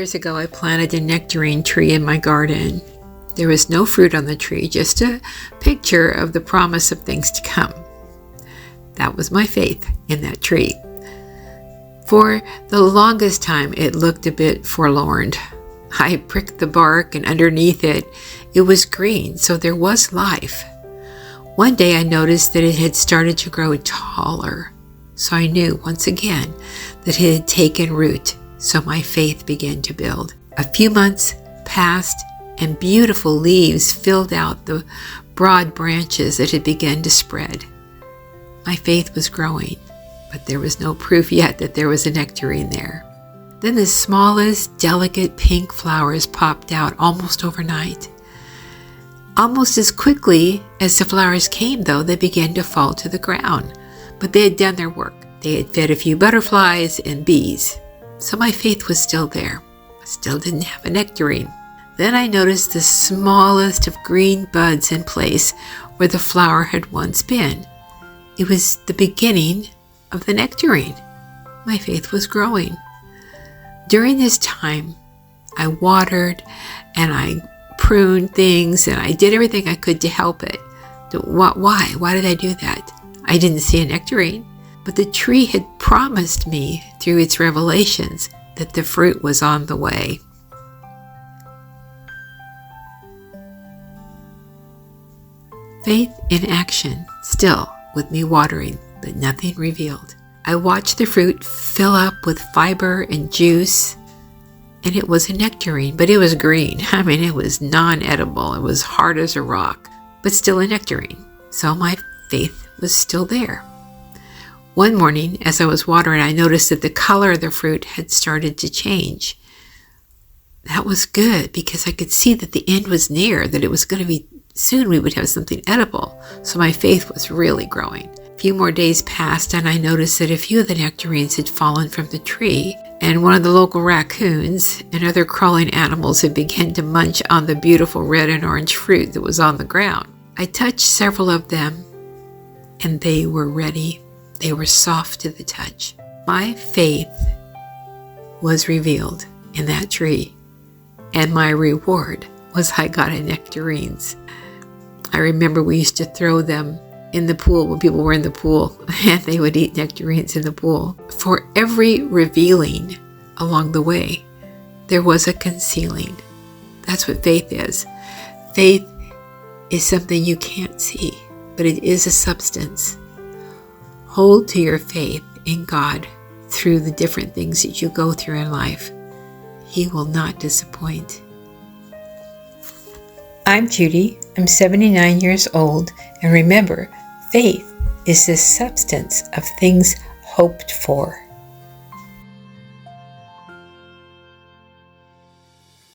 years ago, I planted a nectarine tree in my garden. There was no fruit on the tree, just a picture of the promise of things to come. That was my faith in that tree. For the longest time, it looked a bit forlorn. I pricked the bark, and underneath it, it was green, so there was life. One day I noticed that it had started to grow taller, so I knew once again that it had taken root, so my faith began to build. A few months passed, and beautiful leaves filled out the broad branches that had begun to spread. My faith was growing, but there was no proof yet that there was a nectarine there. Then the smallest, delicate pink flowers popped out almost overnight. Almost as quickly as the flowers came, though, they began to fall to the ground. But they had done their work. They had fed a few butterflies and bees. So my faith was still there. I still didn't have a nectarine. Then I noticed the smallest of green buds in place where the flower had once been. It was the beginning of the nectarine. My faith was growing. During this time, I watered and I pruned things and I did everything I could to help it. Why? Why did I do that? I didn't see a nectarine, but the tree had promised me through its revelations that the fruit was on the way. Faith in action, still with me watering, but nothing revealed. I watched the fruit fill up with fiber and juice, and it was a nectarine, but it was green. It was non-edible. It was hard as a rock, but still a nectarine. So my faith was still there. One morning, as I was watering, I noticed that the color of the fruit had started to change. That was good because I could see that the end was near, that it was going to be soon we would have something edible. So my faith was really growing. A few more days passed and I noticed that a few of the nectarines had fallen from the tree, and one of the local raccoons and other crawling animals had begun to munch on the beautiful red and orange fruit that was on the ground. I touched several of them and they were ready. They were soft to the touch. My faith was revealed in that tree, and my reward was I got a nectarines. I remember we used to throw them in the pool when people were in the pool, and they would eat nectarines in the pool. For every revealing along the way, there was a concealing. That's what faith is. Faith is something you can't see, but it is a substance. Hold to your faith in God through the different things that you go through in life. He will not disappoint. I'm Judy. I'm 79 years old, and remember, faith is the substance of things hoped for.